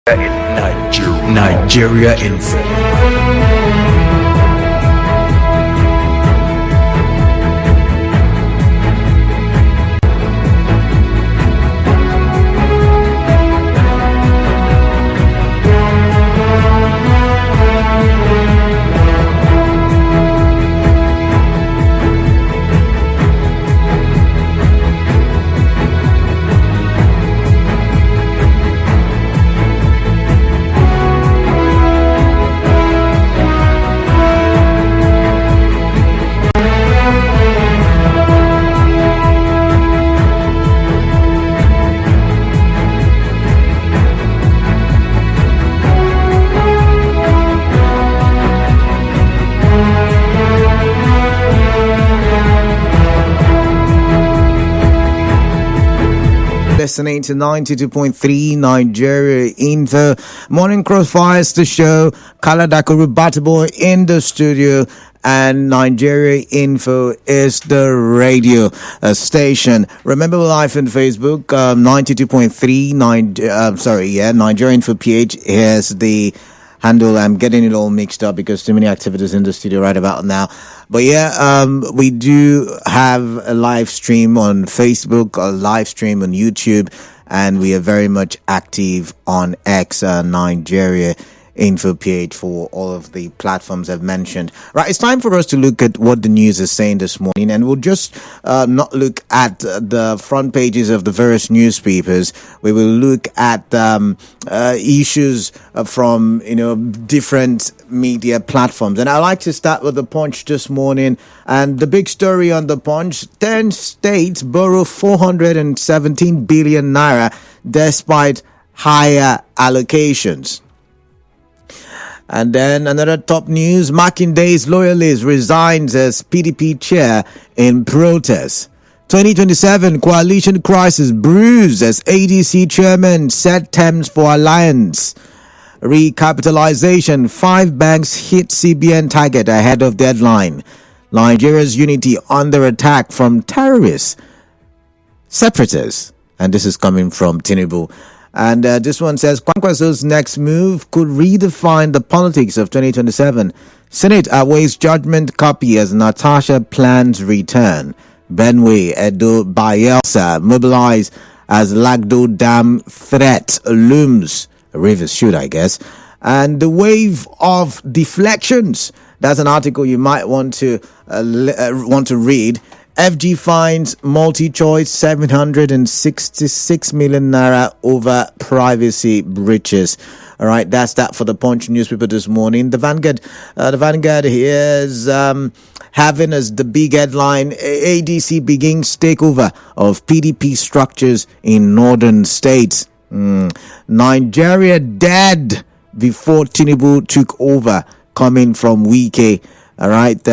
Nigeria Info. Listening to 92.3 Nigeria Info. Morning Crossfires to show. Kaladako Batabo in the studio. And Nigeria Info is the radio station. Remember, we're live on Facebook. 92.3 Nigeria Info PH is the handle. I'm getting it all mixed up because too many activities in the studio right about now. But we do have a live stream on Facebook, a live stream on YouTube, and we are very much active on X, Nigeria Info PH, for all of the platforms I've mentioned. Right, it's time for us to look at what the news is saying this morning, and we'll just not look at the front pages of the various newspapers. We will look at issues from different media platforms, and I'd like to start with the Punch this morning. And the big story on the Punch: 10 states borrow 417 billion naira despite higher allocations. And then another top news: Makinde's loyalist resigns as PDP chair in protest. 2027 coalition crisis brews as ADC chairman set terms for alliance. Recapitalization: 5 banks hit CBN target ahead of deadline. Nigeria's unity under attack from terrorists, separatists. And this is coming from Tinubu. And this one says Kwankwaso's next move could redefine the politics of 2027. Senate awaits judgment copy as Natasha plans return. Benue, Edo, Bayelsa mobilize as Lagdo Dam threat looms. Rivers should, I guess. And the wave of deflections. That's an article you might want to read. FG finds multi-choice 766 million naira over privacy breaches. All right, that's that for the Punch newspaper this morning. The Vanguard here is having as the big headline: ADC begins takeover of PDP structures in northern states. Nigeria dead before Tinubu took over, coming from Wike. All right.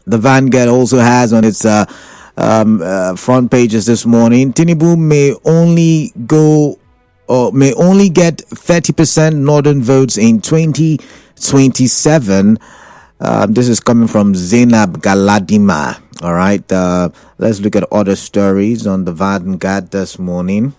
The Vanguard also has on its front pages this morning: Tinubu may only get 30% northern votes in 2027. This is coming from Zainab Galadima. All right, let's look at other stories on the Vanguard this morning.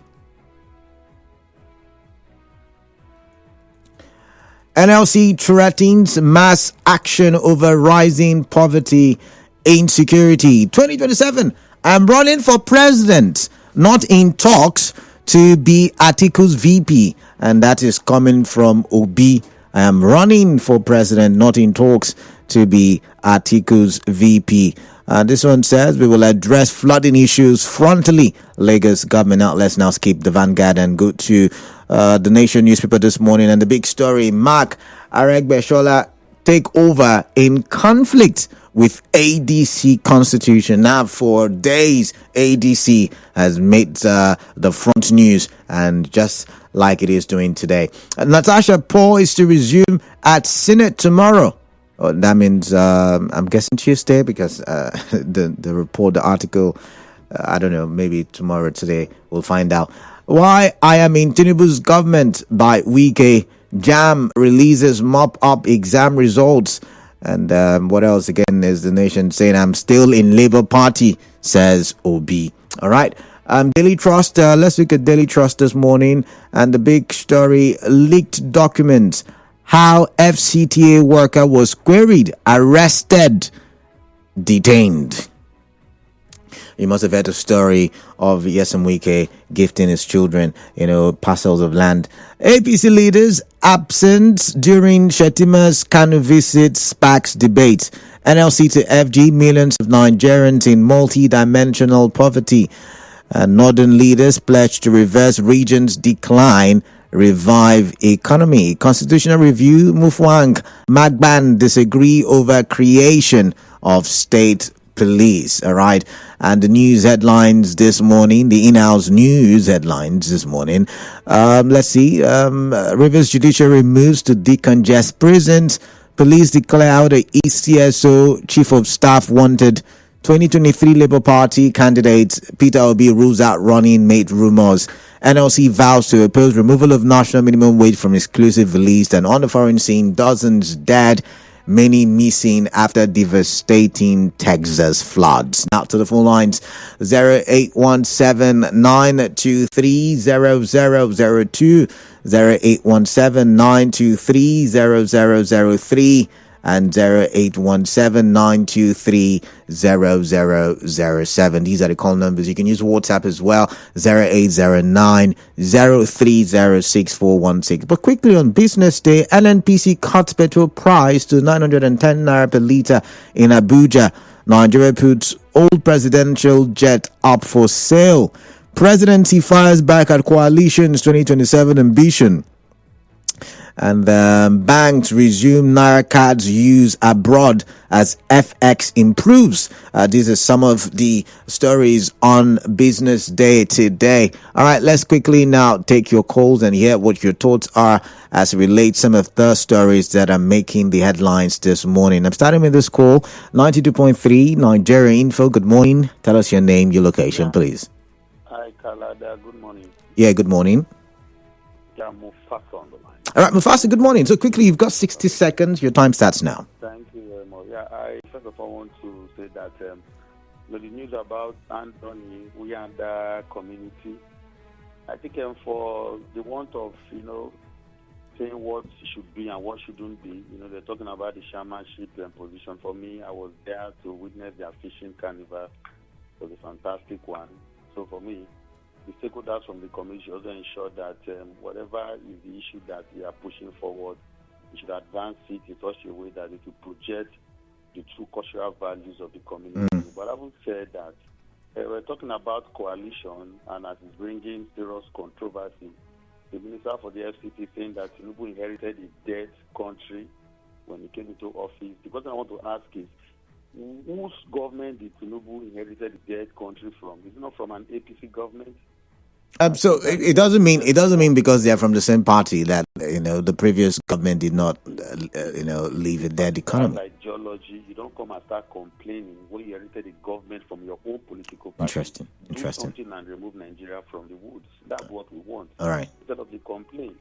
NLC threatens mass action over rising poverty insecurity. 2027, I'm running for president, not in talks to be Atiku's VP. And that is coming from Obi. I am running for president, not in talks to be Atiku's VP. This one says we will address flooding issues frontally. Lagos government. Now let's now skip the Vanguard and go to the Nation newspaper this morning. And the big story: Mark Aregbesola take over in conflict with ADC constitution. Now for days, ADC has made the front news, and just like it is doing today. Natasha Paul is to resume at Senate tomorrow. Oh, that means I'm guessing Tuesday, because the report, the article, I don't know, maybe tomorrow, today, we'll find out. Why I am in Tinubu's government by Wike. JAM releases mop-up exam results. And what else again is the Nation saying? I'm still in Labour Party, says Obi. All right. Daily Trust, let's look at Daily Trust this morning and the big story, leaked documents. How FCTA worker was queried, arrested, detained. You must have heard the story of Nyesom Wike gifting his children, parcels of land. APC leaders absent during Shetima's Kanu visit sparks debate. NLC to FG, millions of Nigerians in multi-dimensional poverty. Northern leaders pledge to reverse region's decline, revive economy. Constitutional review, Mufwang, Magban disagree over creation of state police. All right. And the news headlines this morning, the in-house news headlines this morning. Let's see. Rivers Judiciary moves to decongest prisons. Police declare out a ECSO chief of staff wanted. 2023 Labour Party candidate Peter Obi rules out running mate rumors. NLC vows to oppose removal of national minimum wage from exclusive list. And on the foreign scene, dozens dead, many missing after devastating Texas floods. Now to the phone lines, 0817-923-0002, 0817-923-0003, and 0817-923-0007. These are the call numbers. You can use WhatsApp as well, 0809-030-6416. But quickly on business day, NNPC cuts petrol price to 910 naira per litre in Abuja. Nigeria puts old presidential jet up for sale. Presidency fires back at coalition's 2027 ambition. And banks resume Naira cards use abroad as FX improves. These are some of the stories on Business Day today. All right, let's quickly now take your calls and hear what your thoughts are as it relates some of the stories that are making the headlines this morning. I'm starting with this call, 92.3 Nigeria Info. Good morning. Tell us your name, your location, please. Hi, Kalada. Good morning. Yeah, good morning. Yeah, Mufasa on the line. All right, Mufasa, good morning. So quickly, you've got 60 seconds. Your time starts now. Thank you very much. Yeah, I first of all want to say that the news about Anthony, we are the community. I think for the want of, saying what should be and what shouldn't be, they're talking about the chairmanship position. For me, I was there to witness their fishing carnival. It was a fantastic one. So for me, the stakeholders from the commission also ensure that whatever is the issue that we are pushing forward, we should advance it in such a way that it will project the true cultural values of the community. But having said that, we're talking about coalition, and as it's bringing serious controversy, the minister for the FCT saying that Tinubu inherited a dead country when he came into office. The question I want to ask is, whose government did Tinubu inherited the dead country from? Is it not from an APC government? So it doesn't mean because they are from the same party that the previous government did not leave a dead economy. Ideology, you don't come and start complaining when you inherited a government from your own political party. Interesting. Do something and remove Nigeria from the woods. That's what we want. All right. Instead of the complaining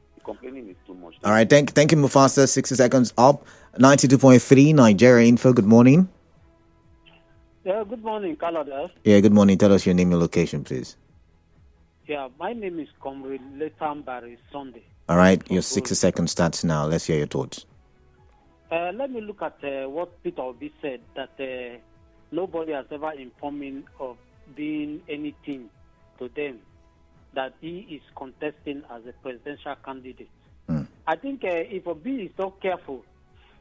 is too much. All right. Thank you, Mufasa. 60 seconds up. 92.3 Nigeria Info. Good morning. Yeah, good morning, Kalada. Yeah, good morning. Tell us your name and location, please. Yeah, my name is Comrade Letam Barry Sunday. All right, your 60 seconds starts now. Let's hear your thoughts. Let me look at what Peter Obi said, that nobody has ever informed him of being anything to them, that he is contesting as a presidential candidate. I think if Obi is not careful,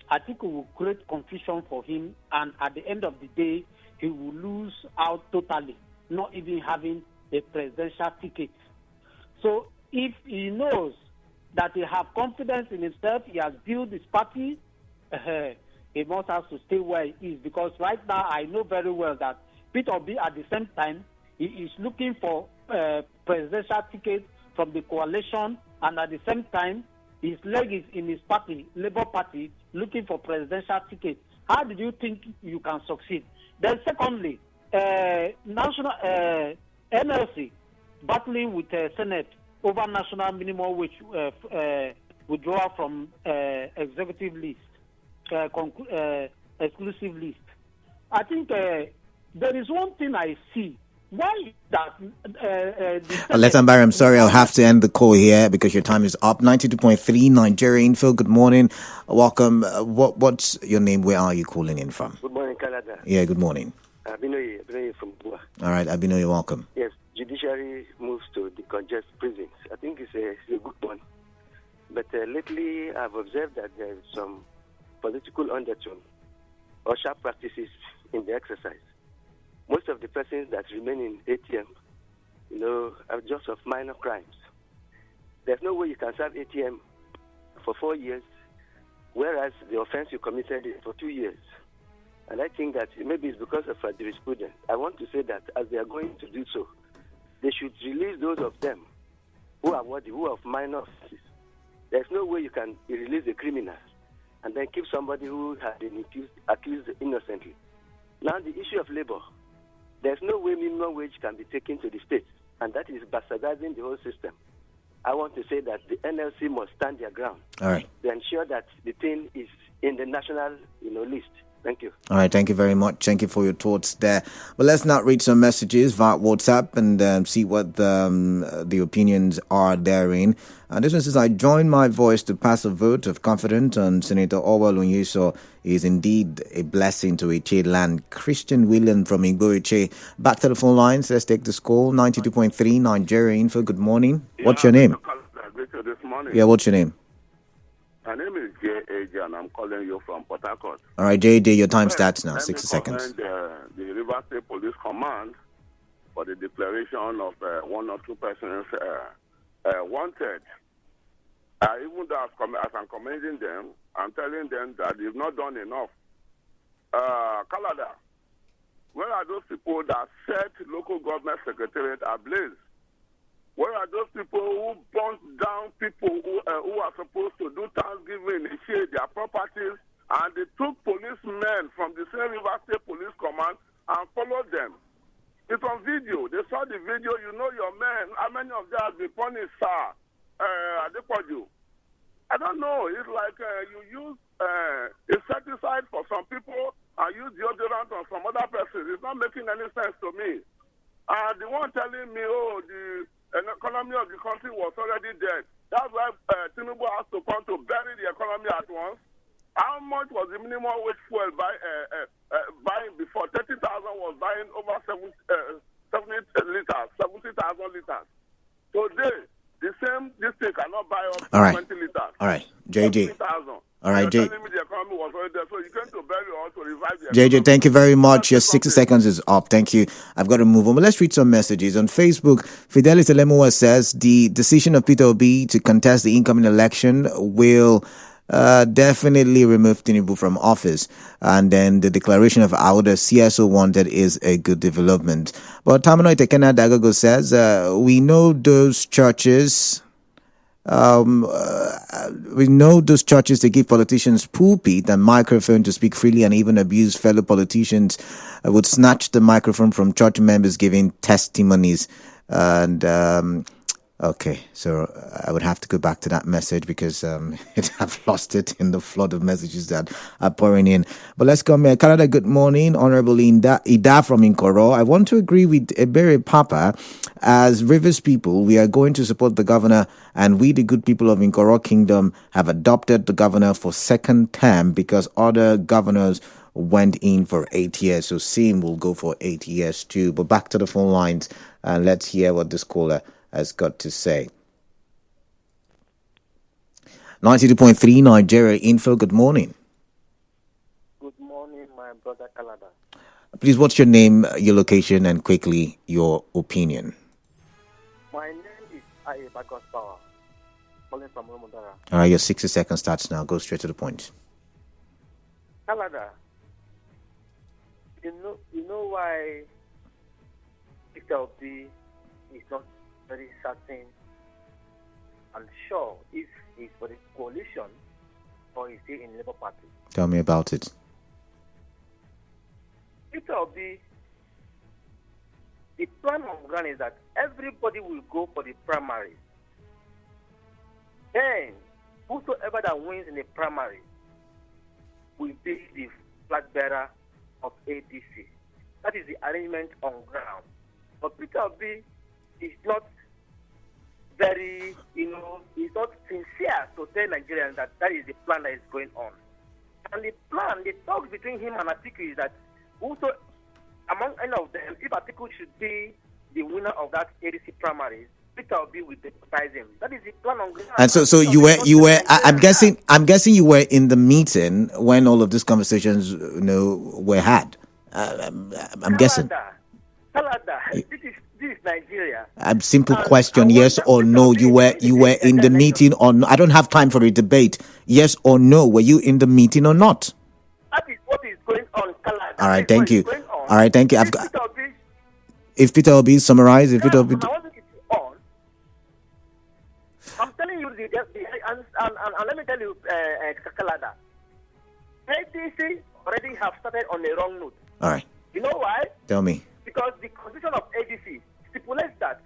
I think it will create confusion for him, and at the end of the day, he will lose out totally, not even having a presidential ticket. So if he knows that he has confidence in himself, he has built his party, he must have to stay where he is, because right now I know very well that Peter Obi at the same time he is looking for presidential ticket from the coalition, and at the same time his leg is in his party, Labour Party, looking for presidential ticket. How do you think you can succeed? Then secondly, national NLC battling with Senate over national minimum wage withdrawal from executive list, exclusive list. I think there is one thing I see Why that? Letambari, I'm sorry, I'll have to end the call here because your time is up. 92.3 Nigeria Info. Good morning. Welcome. What's your name? Where are you calling in from? Good morning, Canada. Yeah, good morning. Abinoye from Bua. All right, Abinoye, you're welcome. Yes, judiciary moves to decongest prisons. I think it's a good one. But lately, I've observed that there is some political undertone or sharp practices in the exercise. Most of the persons that remain in ATM, are just of minor crimes. There's no way you can serve ATM for 4 years, whereas the offense you committed is for 2 years. And I think that maybe it's because of jurisprudence. I want to say that as they are going to do so, they should release those of them who are of minor offenses. There's no way you can release a criminal and then keep somebody who has been accused innocently. Now, the issue of labor, there's no way minimum wage can be taken to the states, and that is bastardizing the whole system. I want to say that the NLC must stand their ground. All right. To ensure that the thing is in the national list. Thank you. All right, thank you very much. Thank you for your thoughts there. But let's now read some messages via WhatsApp and see what the opinions are therein. And this one says, I join my voice to pass a vote of confidence on Senator Orwell Onyeso. He is indeed a blessing to Iche land. Christian William from Igbo Iche. Back to the phone lines. Let's take this call. 92.3 Nigeria Info. Good morning. What's your name? This morning. Yeah, what's your name? My name is J.A.J. and I'm calling you from Port Harcourt. All right, J.J., your time starts now, 60 seconds. The River State Police Command for the declaration of one or two persons wanted. Even though as I'm commending them, I'm telling them that they've not done enough. Canada, where are those people that set local government secretariat ablaze? Where are those people who burnt down people who are supposed to do Thanksgiving and share their properties, and they took policemen from the same River State Police Command and followed them? It's on video. They saw the video. You know your men. How many of them have been punished, sir? Adepoju. I don't know. It's like you use insecticide for some people and use deodorant on some other persons. It's not making any sense to me. The one telling me, the economy of the country was already dead. That's why Tinubu has to come to bury the economy at once. How much was the minimum wage fuel buying before? 30,000 was buying over 70,000 liters. Today, the same district cannot buy up 20 liters. All right, JJ. All right, JJ. The economy was already there, so you came to bury or to revive the JJ, thank you very much. Your 60 seconds is up. Thank you. I've got to move on. But let's read some messages. On Facebook, Fidelis Elemoa says the decision of Peter Obi to contest the incoming election will definitely remove Tinubu from office. And then the declaration of Auda CSO wanted is a good development. But Tamino Itekena Dagago says, we know those churches... we know those churches, they give politicians pulpit and microphone to speak freely and even abuse fellow politicians, would snatch the microphone from church members giving testimonies. And okay, so I would have to go back to that message because I've lost it in the flood of messages that are pouring in. But let's come here. Canada, good morning. Honorable Ida from Inkoro. I want to agree with Ebere Papa. As Rivers people, we are going to support the governor, and we, the good people of Inkoro Kingdom, have adopted the governor for second term because other governors went in for 8 years. So Sim will go for 8 years too. But back to the phone lines, and let's hear what this caller has got to say. 92.3 Nigeria Info, good morning. Good morning, my brother Kalada. Please, what's your name, your location, and quickly your opinion? My name is Aye Bagos Power, calling from Romodara. All right, your 60 seconds starts now. Go straight to the point. Kalada, you know why Peter Obi is not very certain and sure if he's for the coalition or he's still in Labour Party. Tell me about it. Peter Obi, the plan on ground is that everybody will go for the primary. Then, whosoever that wins in the primary will be the flag bearer of ADC. That is the arrangement on ground. But Peter Obi is not very, he's not sincere to tell Nigerians that that is the plan that is going on. And the talks between him and Atiku is that also, among any of them, if Atiku should be the winner of that ADC primaries, Peter Obi will deputize him. That is the plan on ground. And so you were. I'm guessing you were in the meeting when all of these conversations, were had. I'm guessing. Canada. This is Nigeria. A simple question: yes or no? You were in the meeting or no? I don't have time for a debate. Yes or no? Were you in the meeting or not? That is what is going on, Canada. All right, thank you. All right, thank you. If Peter Obi summarize, if Peter Obi. I'm telling you, and let me tell you, Kalada, ADC already have started on the wrong note. All right. You know why? Tell me. Because the constitution of ADC stipulates that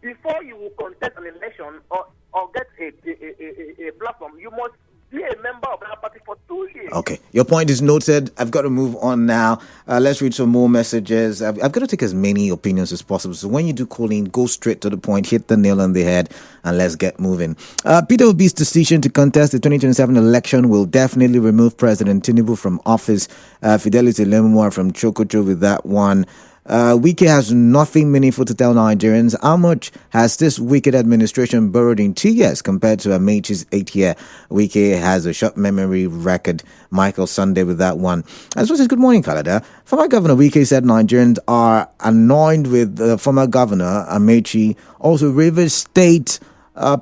before you will contest an election or get a platform, you must be a member of that party for 2 years. Okay, your point is noted. I've got to move on now. Let's read some more messages. I've got to take as many opinions as possible. So when you do call in, go straight to the point, hit the nail on the head, and let's get moving. Peter Obi's decision to contest the 2027 election will definitely remove President Tinubu from office. Fidelis Elemumwa from Chokocho with that one. Wike has nothing meaningful to tell Nigerians. How much has this wicked administration borrowed in 2 years compared to Amaechi's 8 year? Wike has a short memory record. Michael Sunday with that one. As well as good morning, Canada. Former Governor Wike said Nigerians are annoyed with former Governor Amaechi. Also, Rivers State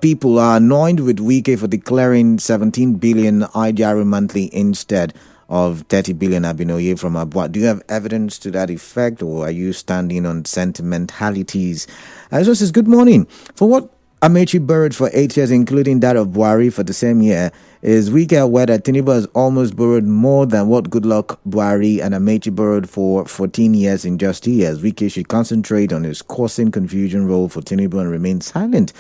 people are annoyed with Wike for declaring 17 billion IDR monthly instead of 30 billion Abinoye from Abua. Do you have evidence to that effect, or are you standing on sentimentalities? As well as good morning. For what Amaechi borrowed for 8 years, including that of Buhari for the same year, is Wike aware that Tinubu has almost borrowed more than what Goodluck, Buhari and Amaechi borrowed for 14 years in just 2 years? Wike should concentrate on his causing confusion role for Tinubu and remain silent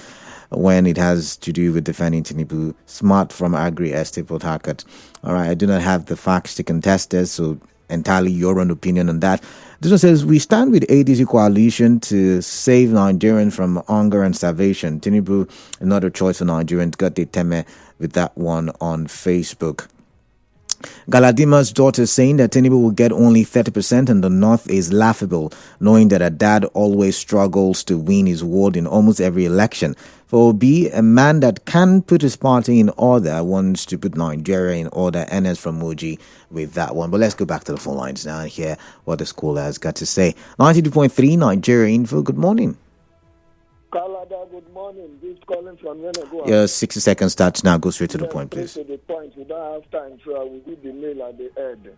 when it has to do with defending Tinubu. Smart from Agri Estate Port Harcourt. All right, I do not have the facts to contest this, so entirely your own opinion on that. This one says, we stand with ADC coalition to save Nigerians from hunger and starvation. Tinubu, another choice for Nigerians. Got the teme with that one on Facebook. Galadima's daughter saying that Tinubu will get only 30% and the North is laughable, knowing that her dad always struggles to win his ward in almost every election. For Obi, a man that can put his party in order wants to put Nigeria in order. NS from Moji with that one. But let's go back to the phone lines now and hear what the school has got to say. 92.3 Nigeria Info, good morning. Kalada, good morning. This is calling from Yenego. Your 60 seconds starts now. Go straight to the point, please. To the point. We don't have time, so I will give the mail at the end.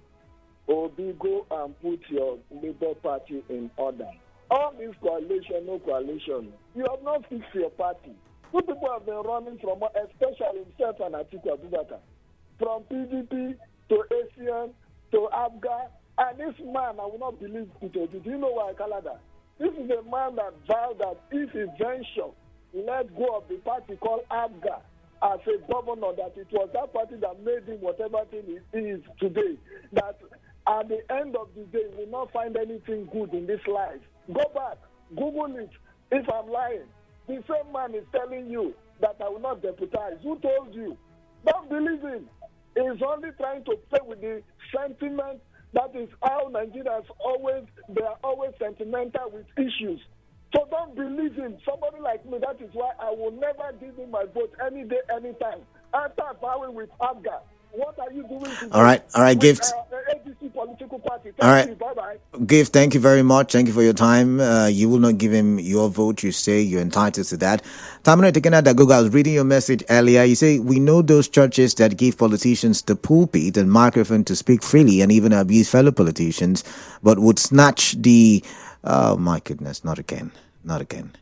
Obi, go and put your Labour Party in order. All this coalition, no coalition. You have not fixed your party. Two people have been running from, especially himself and Atiku Abubakar, from PDP to ACN to ABGA. And this man, I will not believe it. Do you know why, Kalada? This is a man that vowed that if he venture, let go of the party called ABGA as a governor, that it was that party that made him whatever thing he is today. That at the end of the day, we will not find anything good in this life. Go back, Google it. If I'm lying, the same man is telling you that I will not deputize. Who told you? Don't believe him. He's only trying to play with the sentiment. That is how Nigerians they are always sentimental with issues. So don't believe him. Somebody like me, that is why I will never give him my vote any day, anytime. After bowing with ABGA, what are you doing today? All right, Gift. ADC political party. Thank you. Bye-bye. Gift, thank you very much. Thank you for your time. You will not give him your vote. You say you're entitled to that. Tamara Tekena Dagoga, I was reading your message earlier. You say, we know those churches that give politicians the pulpit and microphone to speak freely and even abuse fellow politicians, but would snatch the... Oh, my goodness, not again. Not again.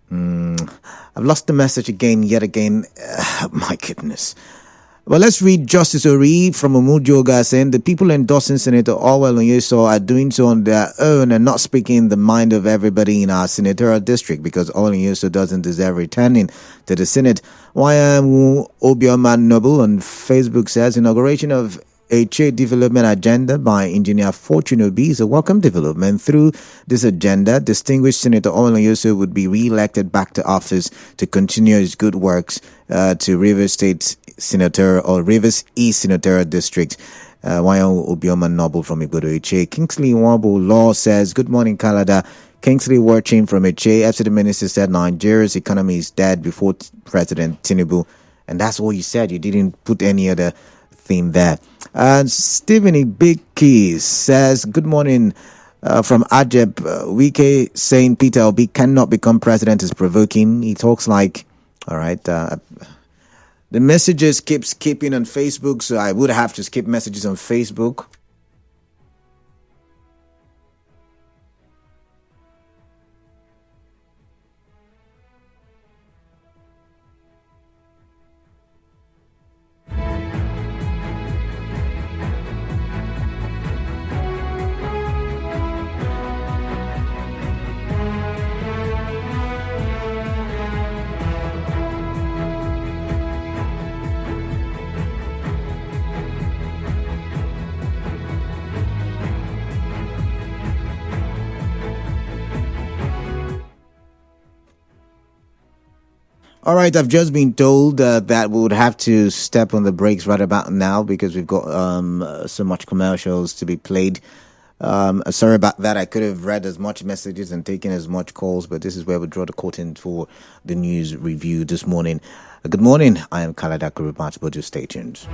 I've lost the message yet again. My goodness. Well, let's read Justice Ori from Umujoga saying the people endorsing Senator Orwell Onyeso are doing so on their own and not speaking the mind of everybody in our senatorial district because Orwell Onyeso doesn't deserve returning to the Senate. YM Obioma Noble on Facebook says inauguration of Eche development agenda by Engineer Fortune Obi is a welcome development. Through this agenda, distinguished Senator Olayose would be re-elected back to office to continue his good works to Rivers State Senator or Rivers East Senatorial District. Wayo Obioma Noble from Igbodo Eche. Kingsley Nwabo Law says, good morning, Canada. Kingsley watching from Eche. After the minister said Nigeria's economy is dead before President Tinubu. And that's all you said. You didn't put any other thing there. Stephen Big Keys says, good morning from Ajeb. Wike saying Peter Obi cannot become president is provoking. He talks like, all right, the messages keep skipping on Facebook, so I would have to skip messages on Facebook. All right, I've just been told that we would have to step on the brakes right about now because we've got so much commercials to be played. Sorry about that. I could have read as much messages and taken as much calls, but this is where we draw the curtain for the news review this morning. Good morning. I am Kalada Kurubats, but just stay tuned.